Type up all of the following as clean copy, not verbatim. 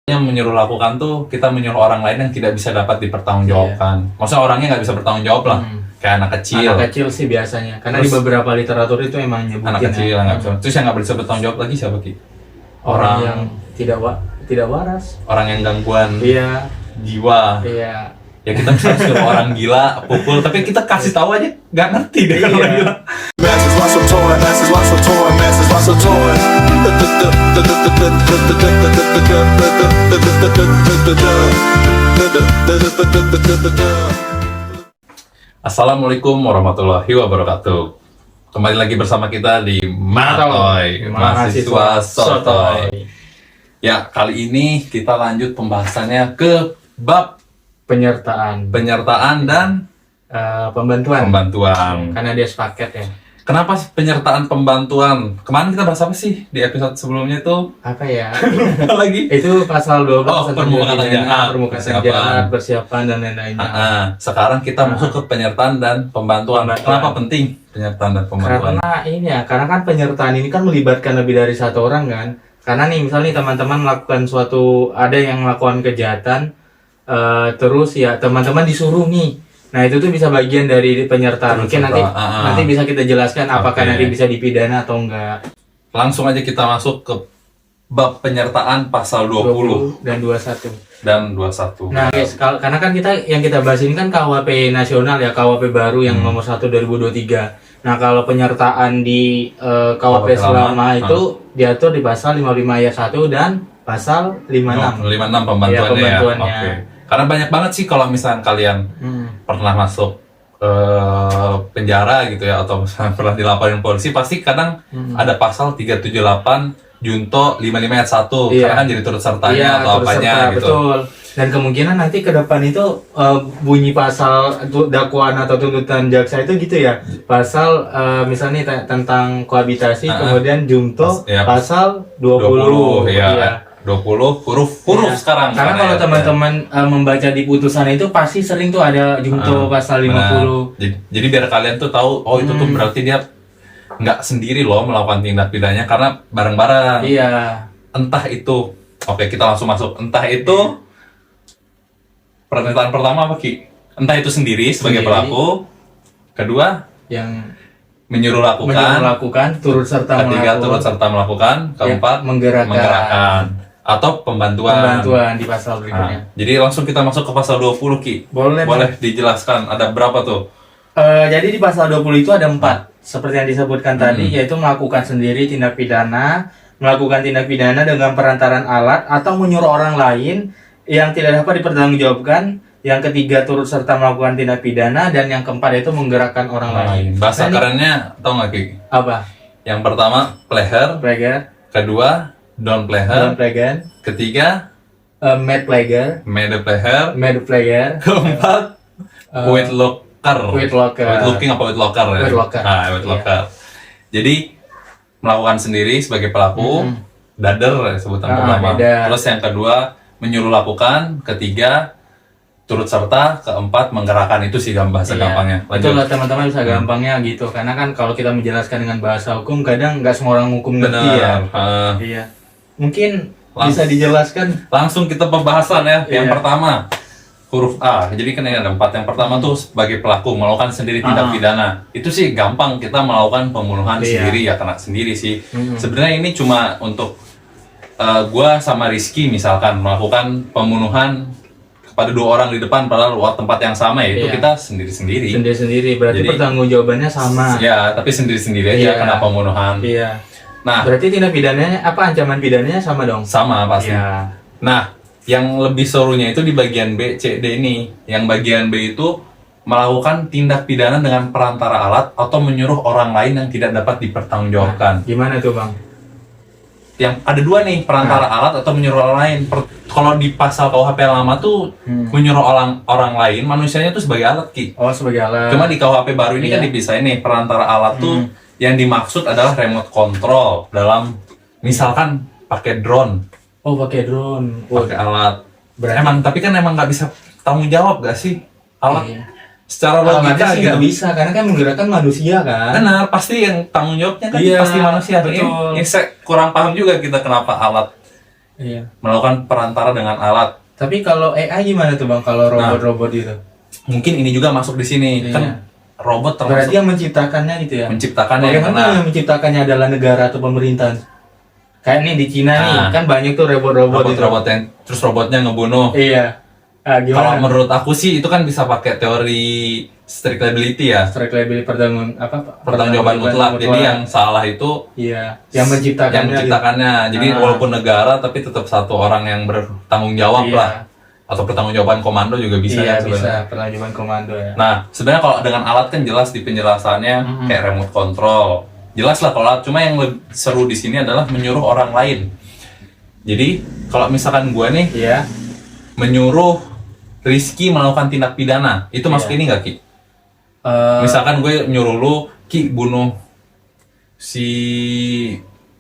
yang menyuruh lakukan tuh kita menyuruh orang lain yang tidak bisa dapat dipertanggungjawabkan. Maksudnya orangnya nggak bisa bertanggung jawab lah, kayak anak kecil. Anak kecil sih biasanya, karena Terus, di beberapa literatur itu emang nyebutin anak kecil yang nggak bisa. Terus yang nggak bisa bertanggung jawab lagi siapa Ki? orang yang tidak waras. Orang yang gangguan Iya, jiwa. iya. Ya kita bisa suruh orang gila pukul, tapi kita kasih tahu aja nggak ngerti deh kalau Iya. gila. Masses want some toy, masses want some toy, masses want some toy. Assalamualaikum warahmatullahi wabarakatuh. Kembali lagi bersama kita di Matoy, mahasiswa sotoy. Ya, kali ini kita lanjut pembahasannya ke bab Penyertaan, penyertaan dan pembantuan. pembantuan. Karena dia sepaket ya. Kenapa penyertaan pembantuan? Kemarin kita bahas apa sih di episode sebelumnya itu? Apa ya? Lagi? Itu pasal 12 Oh, permukaan jahat, permukaan persiapan. jahat, persiapan dan lain-lainnya. Sekarang kita masuk ke penyertaan dan pembantuan. Kenapa penting penyertaan dan pembantuan? Karena ini ya, karena kan penyertaan ini kan melibatkan lebih dari satu orang kan. Karena nih misalnya teman-teman melakukan ada yang melakukan kejahatan, terus ya teman-teman disuruh nih. Nah itu tuh bisa bagian dari penyertaan. Mungkin nanti bisa kita jelaskan apakah Oke. nanti bisa dipidana atau enggak. Langsung aja kita masuk ke bab penyertaan pasal 20 dan 21. dan 21. Nah guys, karena kan yang kita bahas ini kan KUHP nasional ya, KUHP baru yang nomor 1 2023. Nah kalau penyertaan di KUHP selama itu diatur di pasal 55 ayat 1 dan pasal 56. 56 pembantuannya Ya, pembantuannya. Oke. Karena banyak banget sih kalau misalnya kalian pernah masuk penjara gitu ya, atau misalnya pernah dilaporin polisi, pasti kadang ada pasal 378 Junto 55 ayat 1. Iya. Karena kan jadi turut sertanya Iya, atau turut apanya serta, gitu. betul. Dan kemungkinan nanti ke depan itu bunyi pasal dakwaan atau tuntutan jaksa itu gitu ya. Pasal misalnya tentang kohabitasi, kemudian junto Iya. pasal 20. ya. 20 huruf Iya. sekarang. Karena kalau teman-teman membaca di putusan itu pasti sering tuh ada junto pasal 50. Jadi biar kalian tuh tahu, oh itu tuh berarti dia nggak sendiri loh melakukan tindak pidananya, karena bareng-bareng. Iya. Entah itu, oke kita langsung masuk. Entah itu pernyataan pertama apa Ki? Entah itu sendiri sebagai pelaku. Kedua, Yang menyuruh lakukan. turut serta Ketiga, turut serta melakukan. Keempat, menggerakkan. Atau pembantuan. Di pasal berikutnya. Jadi langsung kita masuk ke pasal 20 Ki. Boleh. Boleh dijelaskan ada berapa tuh? Jadi di pasal 20 itu ada 4 seperti yang disebutkan tadi, yaitu melakukan sendiri tindak pidana, melakukan tindak pidana dengan perantaran alat atau menyuruh orang lain yang tidak dapat dipertanggungjawabkan. Yang ketiga turut serta melakukan tindak pidana, dan yang keempat itu menggerakkan orang lain. Bahasa Nah, ini kerennya tau nggak Ki? apa? Yang pertama player, Player, kedua down player, player, ketiga mad player, made player, keempat with locker. With locker. With looking apa with locker ya? With locker. With locker. Jadi melakukan sendiri sebagai pelaku, dader ya sebutan pertama. dader. Terus yang kedua menyuruh lakukan, ketiga turut serta, keempat menggerakkan. Itu sih bahasa gampangnya. Itu Lanjut. lah teman-teman bisa gampangnya gitu, karena kan kalau kita menjelaskan dengan bahasa hukum kadang nggak semua orang hukum ngerti ya. Iya. Mungkin bisa dijelaskan. Langsung kita pembahasan ya. Yang Iya. pertama huruf A. Jadi kan ini ada 4. Yang pertama tuh sebagai pelaku melakukan sendiri tindak pidana. Itu sih gampang, kita melakukan pembunuhan sendiri ya, kena sendiri sih. Sebenarnya ini cuma untuk gua sama Rizky misalkan melakukan pembunuhan kepada 2 orang di depan padahal tempat yang sama, yaitu Iya. kita sendiri-sendiri. Sendiri-sendiri, berarti Jadi- pertanggungjawabannya sama. Ya, tapi sendiri-sendiri aja Iya. kena pembunuhan. Iya. Nah, Berarti tindak pidananya ancaman pidananya sama dong? sama pasti. Iya. Nah, yang lebih serunya itu di bagian B, C, D ini. Yang bagian B itu melakukan tindak pidana dengan perantara alat atau menyuruh orang lain yang tidak dapat dipertanggungjawabkan. Gimana tuh bang? Yang ada 2 nih, perantara alat atau menyuruh orang lain. Kalau di pasal KUHP lama tuh menyuruh orang lain, manusianya tuh sebagai alat Ki. Oh sebagai alat. Cuma di KUHP baru ini kan dipisahin nih, perantara alat tuh yang dimaksud adalah remote control dalam misalkan pakai drone. Oh pakai drone. Pakai alat. Berarti- Tapi kan emang nggak bisa tanggung jawab gak sih alat? Iya. Secara Alamatnya logika sih gitu. nggak bisa, karena kan menggerakkan manusia kan. Benar, pasti yang tanggung jawabnya kan Iya, pasti manusia. betul. Ini saya kurang paham juga kita kenapa alat Iya. melakukan perantara dengan alat. Tapi kalau AI gimana tuh Bang kalau robot-robot itu? Mungkin ini juga masuk di sini. Iya. Kan robot termasuk Berarti yang menciptakannya gitu ya? menciptakannya Bagaimana karena yang menciptakannya adalah negara atau pemerintahan? Kayak nih di Cina nih, Nah. kan banyak tuh robot-robot itu. robot yang terus robotnya ngebunuh. Iya. Kalau Gimana? menurut aku sih itu kan bisa pakai teori strict liability ya. Strike liability Pertanggungjawaban mutlak. Jadi yang salah itu iya, yang menciptakannya. Jadi walaupun negara tapi tetap satu orang yang bertanggung jawab Iya. lah. Atau pertanggungjawaban komando juga bisa Iya, ya sebenarnya. bisa pertanggungjawaban komando ya. Nah, sebenarnya kalau dengan alat kan jelas di penjelasannya kayak remote control. Jelas lah kalau alat. Cuma yang lebih seru di sini adalah menyuruh orang lain. Jadi kalau misalkan gua nih Iya. menyuruh Rizky melakukan tindak pidana, itu masuk Iya. ini nggak Ki? Misalkan gue nyuruh lu Ki bunuh si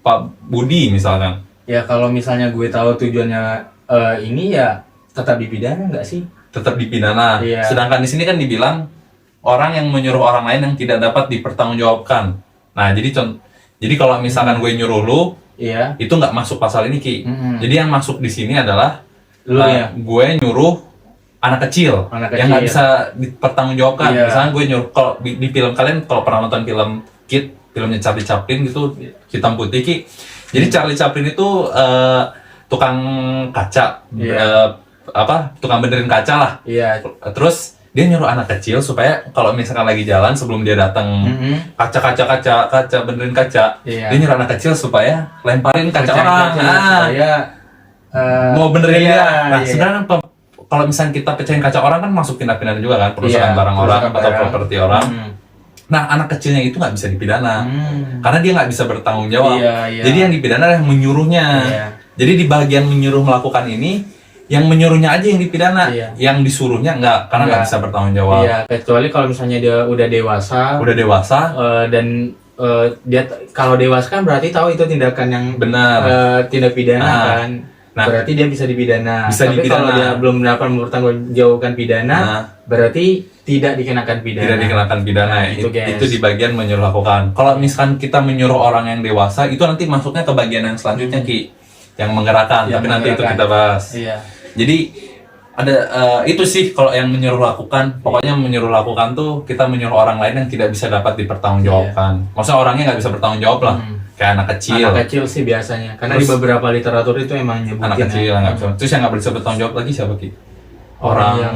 Pak Budi misalkan. Ya kalau misalnya gue tahu tujuannya ini ya tetap dipidana nggak sih? Tetap dipidana. Iya. Sedangkan di sini kan dibilang orang yang menyuruh orang lain yang tidak dapat dipertanggungjawabkan. Nah, jadi kalau misalkan gue nyuruh lu, Iya. itu nggak masuk pasal ini Ki. Mm-mm. Jadi yang masuk di sini adalah Lu ya. gue nyuruh anak kecil Anak yang nggak kecil. bisa dipertanggungjawabkan. Iya. Misalnya gue nyuruh kalau di film kalian kalau pernah nonton film Kid, filmnya Charlie Chaplin gitu, hitam putih Ki. Jadi Charlie Chaplin itu tukang kaca, Iya. tukang benerin kaca lah. Iya. Terus dia nyuruh anak kecil supaya kalau misalkan lagi jalan sebelum dia datang Mm-mm. kaca benerin kaca, Iya. dia nyuruh anak kecil supaya lemparin kaca Kaca- orang. kaca Nah, supaya mau benerin iya, dia. Nah, iya. sebenarnya kalau misalnya kita pecahin kaca orang kan masuk tindak pidana juga kan, perusahaan Iya, barang orang perusakan atau barang. properti orang. Hmm. Nah, anak kecilnya itu nggak bisa dipidana karena dia nggak bisa bertanggung jawab. Iya, iya. Jadi yang dipidana adalah yang menyuruhnya. Iya. Jadi di bagian menyuruh melakukan ini, yang menyuruhnya aja yang dipidana, Iya. yang disuruhnya nggak, karena nggak Nggak. bisa bertanggung jawab. Iya, kecuali kalau misalnya dia udah dewasa. Udah dewasa, Dan dia kalau dewasa kan berarti tahu itu tindakan yang benar. tindak pidana Nah, kan. nah. Berarti dia bisa dipidana. Bisa Tapi dipidana. kalau dia belum dapat mempertanggungjawabkan pidana, Nah. berarti tidak dikenakan pidana. Tidak dikenakan pidana. Nah, gitu, guys. Itu di bagian menyuruh lakukan. Kalau misalkan kita menyuruh orang yang dewasa, itu nanti masuknya ke bagian yang selanjutnya Ki, yang menggerakkan. Yang Tapi nanti itu menggerakkan. kita bahas. Iya. Jadi ada itu sih kalau yang menyuruh lakukan. Pokoknya menyuruh lakukan tuh kita menyuruh orang lain yang tidak bisa dapat dipertanggungjawabkan. Maksudnya orangnya nggak bisa bertanggung jawab lah, kayak anak kecil. Anak kecil sih biasanya. Karena Terus- di beberapa literatur itu emang nyebutin Anak kecil ya. yang nggak bisa. Terus yang nggak bisa bertanggung jawab lagi siapa Ki? Orang yang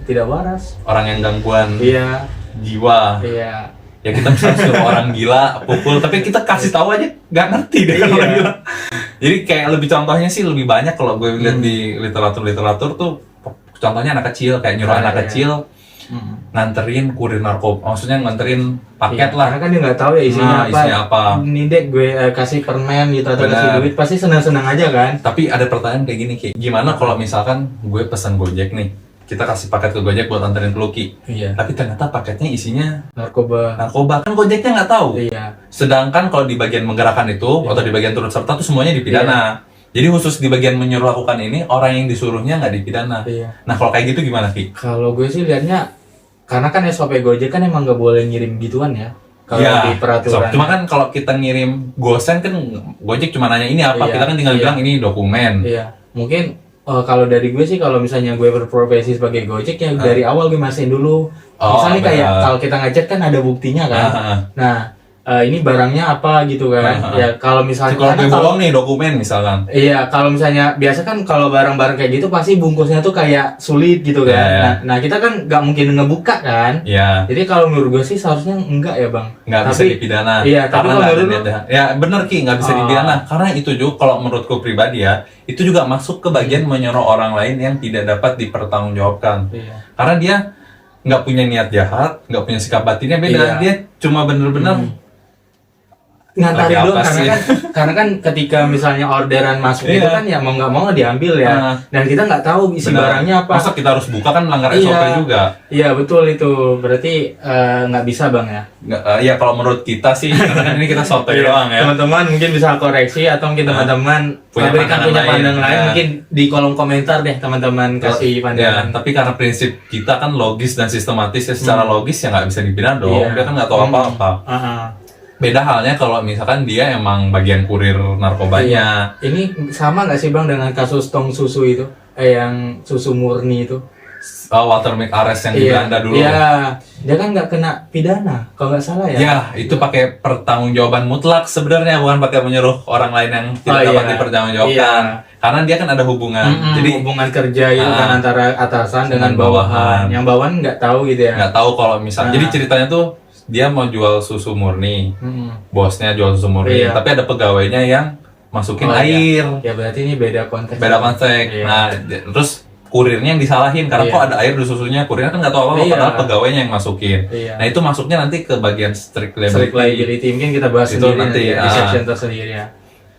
tidak waras. Orang yang gangguan Iya, jiwa. iya. Ya kita bisa suruh orang gila pukul, tapi kita kasih tahu aja nggak ngerti deh kan Iya. orang gila. Jadi kayak lebih contohnya sih lebih banyak kalau gue lihat di literatur tuh contohnya anak kecil kayak nyuruh Iya, anak iya. kecil nganterin kurir narkoba, maksudnya nganterin paket Iya, lah. Karena kan dia nggak tahu ya isinya Nah, apa. isinya apa. Ini dek gue kasih permen gitu atau kasih Benar. duit pasti senang-senang aja kan. Tapi ada pertanyaan kayak gini Ki, gimana kalau misalkan gue pesan Gojek nih, kita kasih paket ke Gojek buat anterin ke Lucky, Iya. tapi ternyata paketnya isinya Narkoba. narkoba, kan Gojeknya nggak tahu. Iya. Sedangkan kalau di bagian menggerakkan itu atau di bagian turut serta tuh semuanya dipidana. Jadi khusus di bagian menyuruh lakukan ini orang yang disuruhnya nggak dipidana. Iya. Nah kalau kayak gitu gimana Ki? Kalau gue sih liatnya karena kan SOP Gojek kan emang nggak boleh ngirim gituan ya. Kalau Iya. di peraturan. Cuma kan kalau kita ngirim gosen kan Gojek cuma nanya ini apa, Iya, kita kan tinggal iya. bilang ini dokumen. Iya. Mungkin kalau dari gue sih kalau misalnya gue berprofesi sebagai Gojek ya dari awal gue mastiin dulu. Oh, Misalnya kayak benar. kalau kita ngechat kan ada buktinya kan. Ah. Nah, ini barangnya apa gitu kan. Ah. Ya kalau misalnya Kalau karena gue bohong nih dokumen misalkan. iya, kalau misalnya biasa kan kalau barang-barang kayak gitu pasti bungkusnya tuh kayak sulit gitu kan. Iya. Nah, kita kan nggak mungkin ngebuka kan. Iya. Jadi kalau menurut gue sih seharusnya enggak ya bang. Nggak bisa Tapi- dipidana. Iya, tapi Karena kalau nggak menurut ada lu- niat- ya bener Ki, nggak bisa Oh. dipidana. Karena itu juga kalau menurutku pribadi ya, itu juga masuk ke bagian menyuruh orang lain yang tidak dapat dipertanggungjawabkan. Iya. Karena dia nggak punya niat jahat, nggak punya sikap batinnya beda. Iya. Dia cuma bener-bener Ngantarin Lagi doang apa sih? karena kan ketika misalnya orderan masuk itu Iya. kan ya mau nggak mau diambil ya. Ah. Dan kita nggak tahu isi bener. barangnya apa. Masa kita harus buka kan melanggar Iya. SOP juga. Iya betul itu. Berarti nggak bisa bang ya. Nggak, ya kalau menurut kita sih, karena kan ini kita sotoy doang ya. Teman-teman mungkin bisa koreksi atau mungkin teman-teman Punya berikan pandangan punya lain, pandangan lain ya. mungkin di kolom komentar deh teman-teman kasih Ya, pandangan. tapi karena prinsip kita kan logis dan sistematis ya, secara logis ya nggak bisa dipidana dong. Iya. Dia kan nggak tahu apa-apa. Ah, ah. Beda halnya kalau misalkan dia emang bagian kurir narkobanya. Ini sama nggak sih Bang dengan kasus tong susu itu? Yang susu murni itu? Watermilk Arrest yang di Belanda dulu. Iya, dia kan nggak kena pidana, kalau nggak salah ya. Ya, itu pakai pertanggungjawaban mutlak sebenarnya, bukan pakai menyuruh orang lain yang tidak dapat dipertanggungjawabkan. Karena dia kan ada hubungan. Jadi hubungan kerja itu kan antara atasan dengan bawahan. Yang bawahan nggak tahu gitu ya. Nggak tahu kalau misalnya. Jadi ceritanya tuh dia mau jual susu murni. Bosnya jual susu murni, tapi ada pegawainya yang masukin air. Ya berarti ini beda konteks. Beda konteks. Nah, terus kurirnya yang disalahin karena kok ada air di susunya, kurirnya kan nggak tahu apa-apa, padahal pegawainya yang masukin. Nah itu masuknya nanti ke bagian strict liability. Mungkin kita bahas itu sendiri nanti di section tersendiri ya.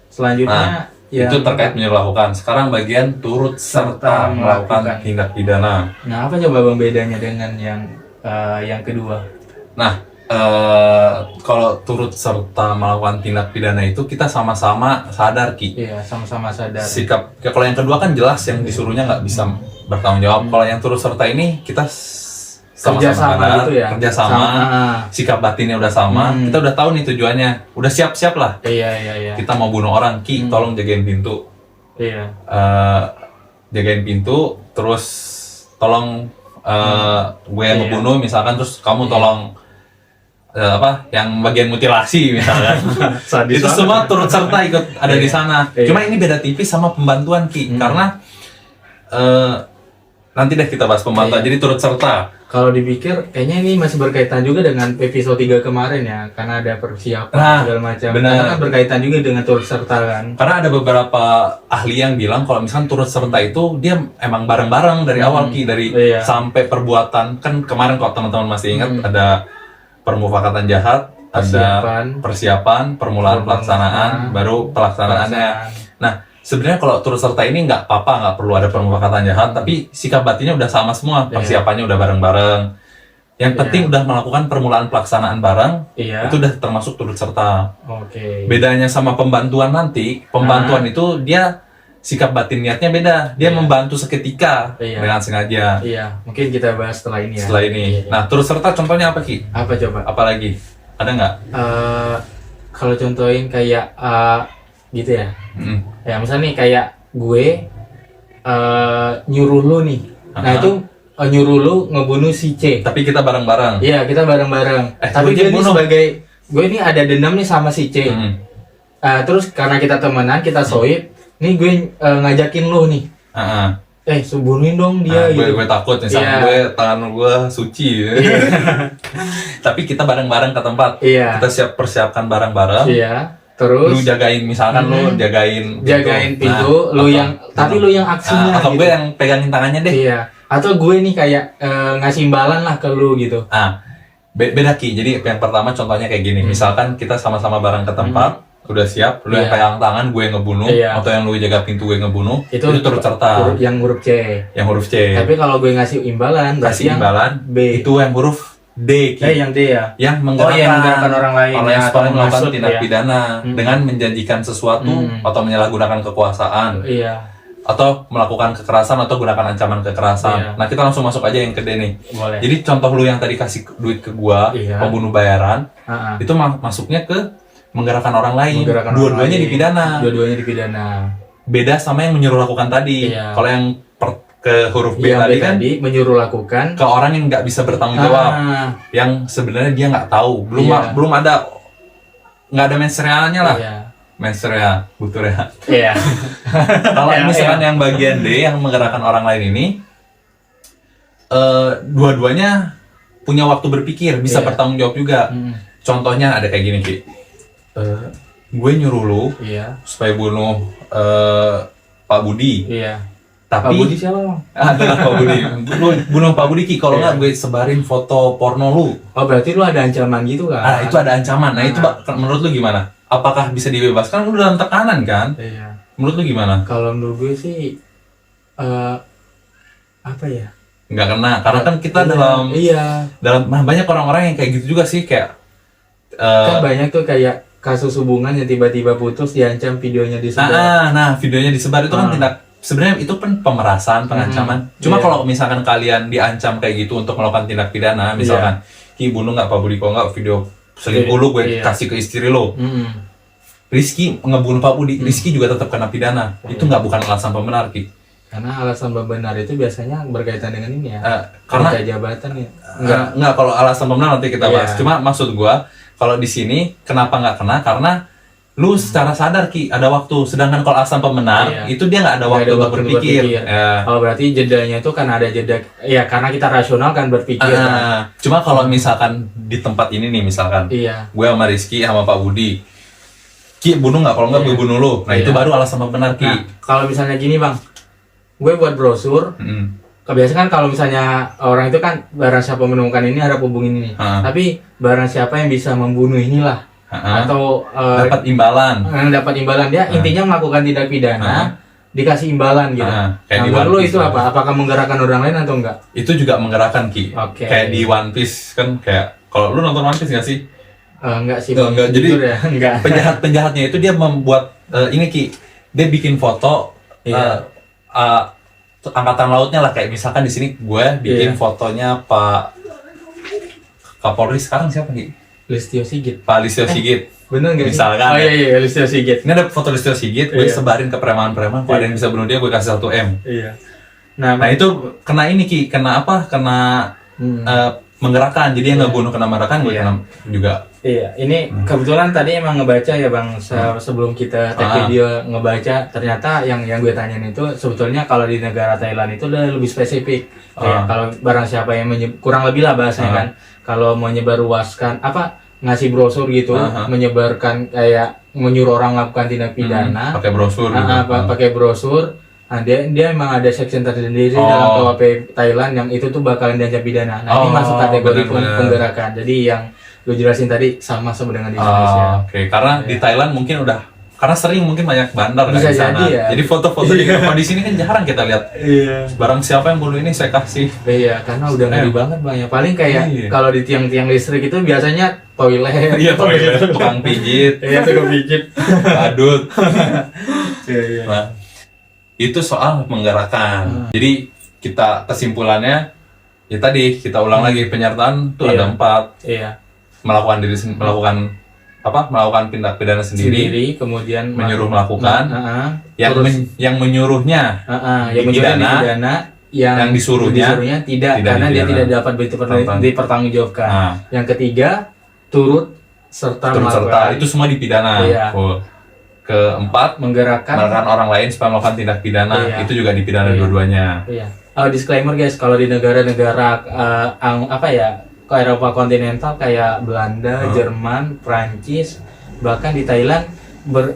Selanjutnya itu terkait menyuruh lakukan. Sekarang bagian turut serta melakukan tindak pidana. Nah apa coba Bang bedanya dengan yang kedua? Nah kalau turut serta melakukan tindak pidana itu kita sama-sama sadar Ki. Iya, sama-sama sadar. Sikap kalau yang kedua kan jelas yang disuruhnya nggak bisa bertanggung jawab. Kalau yang turut serta ini kita sama-sama sadar, gitu ya? kerjasama, sikap batinnya udah sama, kita udah tahu nih tujuannya, udah siap-siap lah. Iya. Kita mau bunuh orang, Ki, tolong jagain pintu. Iya. Jagain pintu, terus tolong gue yang ngebunuh misalkan, terus kamu tolong yang bagian mutilasi misalkan. Itu semua turut serta ikut ada di sana. Cuma ini beda tipis sama pembantuan Ki, karena nanti deh kita bahas pembantuan. Jadi turut serta. Kalau dipikir kayaknya ini masih berkaitan juga dengan episode 3 kemarin ya, karena ada persiapan segala macam. Karena kan berkaitan juga dengan turut serta kan. Karena ada beberapa ahli yang bilang kalau misalkan turut serta itu dia emang bareng-bareng dari awal Ki, dari sampai perbuatan. Kan kemarin kalau teman-teman masih ingat ada permufakatan jahat, ada persiapan, permulaan pelaksanaan, baru pelaksanaannya. Nah, sebenarnya kalau turut serta ini nggak apa-apa, nggak perlu ada permufakatan jahat, tapi sikap batinnya udah sama semua, persiapannya udah bareng-bareng. Yang penting udah melakukan permulaan pelaksanaan bareng, itu udah termasuk turut serta. Bedanya sama pembantuan nanti, pembantuan itu dia sikap batin niatnya beda, dia membantu seketika dengan sengaja. Mungkin kita bahas setelah ini ya. Setelah ini. Nah, turut serta contohnya apa Ki? Apa coba? Apalagi? Ada nggak? Kalau contohin kayak gitu ya. Ya misalnya nih kayak gue nyuruh lu nih. Nah itu nyuruh lu ngebunuh si C. Tapi kita bareng-bareng. Iya, kita bareng-bareng. Tapi gue ini gue ini ada dendam nih sama si C. Terus karena kita temenan, kita sohib. Nih gue ngajakin lu nih. Bunuhin dong dia gitu. Gue takut misalnya tangan gue suci gitu. Tapi kita bareng-bareng ke tempat. Kita persiapkan bareng-bareng. Terus lu jagain misalkan lu jagain pintu, lu yang tapi lu yang aksinya atau gitu. Gue yang pegangin tangannya deh. Atau gue nih kayak ngasih imbalan lah ke lu gitu. Beda Ki. Jadi yang pertama contohnya kayak gini. Misalkan kita sama-sama bareng ke tempat, udah siap, lu yang pegang tangan, gue yang ngebunuh, atau yang lu jaga pintu gue ngebunuh, itu turut serta. Yang huruf C. Yang huruf C. Tapi kalau gue ngasih imbalan, B. Itu yang huruf D. Yang D ya. Yang menggerakkan orang lain. Orang yang sepakat melakukan tindak pidana dengan menjanjikan sesuatu atau menyalahgunakan kekuasaan. Atau melakukan kekerasan atau gunakan ancaman kekerasan. Nah, kita langsung masuk aja yang ke D nih. Boleh. Jadi contoh lu yang tadi kasih duit ke gua, pembunuh bayaran, itu masuknya ke menggerakkan orang lain. Dua-duanya dipidana. Beda sama yang menyuruh lakukan tadi. Kalau yang ke huruf B tadi kan menyuruh lakukan ke orang yang nggak bisa bertanggung jawab, yang sebenarnya dia nggak tahu, belum ada mensreanya lah. Mensrea, buturea. Kalau misalkan yang bagian D yang menggerakkan orang lain ini, dua-duanya punya waktu berpikir, bisa bertanggung jawab juga. Contohnya ada kayak gini Ki. Gue nyuruh lu supaya bunuh Pak Budi. Tapi Pak Budi siapa Bang? Adalah Pak Budi. Lu bunuh Pak Budi Ki, kalau nggak gue sebarin foto porno lu. Oh berarti lu ada ancaman gitu kan? Itu ada ancaman. Nah itu menurut lu gimana? Apakah bisa dibebaskan? Lu dalam tekanan kan? Menurut lu gimana? Kalau menurut gue sih apa ya? Nggak kena, karena kan kita dalam banyak orang-orang yang kayak gitu juga sih, kayak kan banyak tuh kayak kasus hubungan yang tiba-tiba putus, diancam, videonya disebar. Nah videonya disebar itu kan tindak, sebenarnya itu kan pemerasan, pengancaman. Cuma kalau misalkan kalian diancam kayak gitu untuk melakukan tindak pidana, misalkan Ki bunuh nggak Pak Budi, kok nggak video selingkuh lu gue Iya. kasih ke istri lu. Rizky ngebunuh Pak Budi, Rizky juga tetap kena pidana. Itu nggak bukan alasan pembenar, Ki. Karena alasan pembenar itu biasanya berkaitan dengan ini ya. Karena kerja jabatan ya. enggak kalau alasan pembenar nanti kita bahas. Iya. Cuma maksud gua kalau di sini kenapa nggak kena? Karena lu secara sadar Ki ada waktu. Sedangkan kalau alasan pembenar Iya. itu dia nggak ada Nggak waktu untuk berpikir. Ya. Oh berarti jedanya itu kan ada jeda. Ya karena kita rasional kan berpikir. Kan? Cuma kalau misalkan di tempat ini nih misalkan, Iya. gue sama Rizky sama Pak Budi, Ki bunuh nggak? Kalau nggak Iya. gue bunuh lu. Nah itu Iya. baru alasan pembenar Ki. Nah, kalau misalnya gini bang, gue buat brosur. Kebiasaan kan kalau misalnya orang itu kan barang siapa menemukan ini harap hubungin ini. Tapi barang siapa yang bisa membunuh inilah atau Dapat imbalan. dapat imbalan dia intinya melakukan tindak pidana dikasih imbalan gitu. Kayak Nah, di menurut One lu Piece itu lah. apa? Apakah menggerakkan orang lain atau enggak? Itu juga menggerakkan Ki. Oke. Kayak di One Piece kan kayak kalau lu nonton One Piece nggak sih? Enggak sih. Enggak, jadi jujur ya, enggak. penjahatnya itu dia membuat ini Ki, dia bikin foto Iya. angkatan lautnya lah, kayak misalkan di sini gue bikin Iya. fotonya Pak Kapolri sekarang siapa Ki? Listio Sigit. Pak Listio Sigit. Bener nggak sih? Misalkan. Oh iya Listio Sigit. Ini ada foto Listio Sigit, gue Iya. sebarin ke preman-preman, kalau ada yang bisa bunuh dia gue kasih 1 M. Iya. Nah, Nah itu kena ini Ki, kena apa? Kena menggerakkan, jadi yang nggak bunuh kena menggerakkan, gue Iya. kena juga. Iya, ini kebetulan tadi emang ngebaca ya bang, sebelum kita take video ngebaca, ternyata yang gue tanyain itu sebetulnya kalau di negara Thailand itu udah lebih spesifik. Ya, kalau barang siapa yang kurang lebih lah bahasanya kan, kalau menyebarluaskan apa ngasih brosur gitu, menyebarkan kayak menyuruh orang melakukan tindak pidana, Pakai brosur gitu. pakai brosur. Nah, dia emang ada section tersendiri dalam KUHP Thailand yang itu tuh bakalan diancam pidana. Nah, ini masuk kategori benar-benar. penggerakan. Jadi yang lu jelasin tadi sama dengan di Indonesia. Oke, karena di Thailand mungkin udah karena sering mungkin banyak bandar kan Bisa di sana. jadi ya. Jadi foto-foto di di sini kan jarang kita lihat. Iya. Barang siapa yang bunuh ini saya kasih. Iya, karena udah ngeri banget bang ya. Paling kayak Iya. kalau di tiang-tiang listrik itu biasanya toilet. Iya, tukang pijit, Iya, tukang pijit. badut. Iya. Nah, itu soal menggerakkan. Jadi kita kesimpulannya ya tadi kita ulang lagi, penyertaan tuh ada 4. Iya. Melakukan melakukan tindak pidana sendiri, kemudian menyuruh melakukan, Terus, yang menyuruhnya yang dipidana, yang disuruhnya tidak karena dia tidak dapat dipertanggungjawabkan. Nah. Yang ketiga turut serta melakukan, itu semua dipidana. Iya. Keempat, menggerakkan orang lain supaya melakukan tindak pidana, Iya. itu juga dipidana Iya. dua-duanya. Iya. Disclaimer guys, kalau di negara-negara ke Eropa kontinental kayak Belanda, Jerman, Prancis, bahkan di Thailand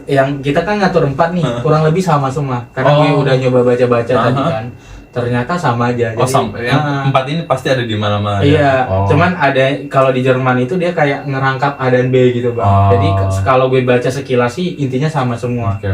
yang kita kan ngatur 4 nih, kurang lebih sama semua. Karena gue udah nyoba baca-baca tadi kan. Ternyata sama aja. Yang 4 ini pasti ada di mana-mana. Iya, cuman ada kalau di Jerman itu dia kayak ngerangkap A dan B gitu, Bang. Jadi kalau gue baca sekilas sih intinya sama semua. Oke.